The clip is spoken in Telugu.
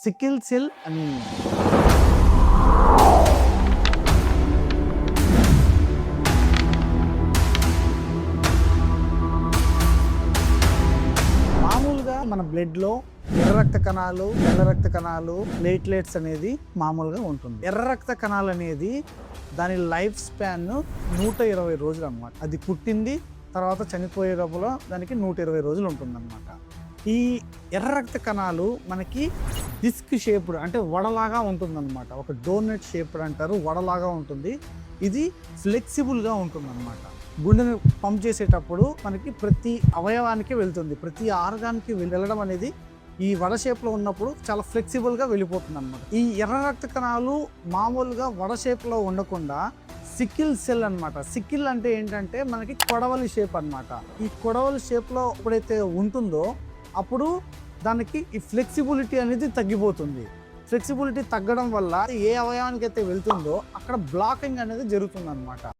Sickle cell anaemia. మామూలుగా మన బ్లడ్లో ఎర్ర రక్త కణాలు, తెల్ల రక్త కణాలు, ప్లేట్లెట్స్ అనేది మామూలుగా ఉంటుంది. ఎర్ర రక్త కణాలు అనేది దాని లైఫ్ స్పాన్ 120 రోజులు అన్నమాట. అది పుట్టింది తర్వాత చనిపోయే లోపల దానికి 120 రోజులు ఉంటుందన్నమాట. ఈ ఎర్ర రక్త కణాలు మనకి డిస్క్ షేప్డ్ అంటే వడలాగా ఉంటుందన్నమాట. ఒక డోనట్ షేప్డ్ అంటారు, వడలాగా ఉంటుంది. ఇది ఫ్లెక్సిబుల్గా ఉంటుందన్నమాట. గుండెని పంప్ చేసేటప్పుడు మనకి ప్రతి అవయవానికి వెళ్తుంది, ప్రతి ఆర్గాన్కి వెళ్ళడం అనేది ఈ వడ షేప్లో ఉన్నప్పుడు చాలా ఫ్లెక్సిబుల్గా వెళ్ళిపోతుంది అన్నమాట. ఈ ఎర్ర రక్త కణాలు మామూలుగా వడ షేప్లో ఉండకుండా సికిల్ సెల్ అన్నమాట. సికిల్ అంటే ఏంటంటే మనకి కొడవలి షేప్ అన్నమాట. ఈ కొడవలి షేప్లో ఎప్పుడైతే ఉంటుందో అప్పుడు దానికి ఈ ఫ్లెక్సిబిలిటీ అనేది తగ్గిపోతుంది. ఫ్లెక్సిబిలిటీ తగ్గడం వల్ల ఏ అవయవానికి అయితే వెళ్తుందో అక్కడ బ్లాకింగ్ అనేది జరుగుతుంది అన్నమాట.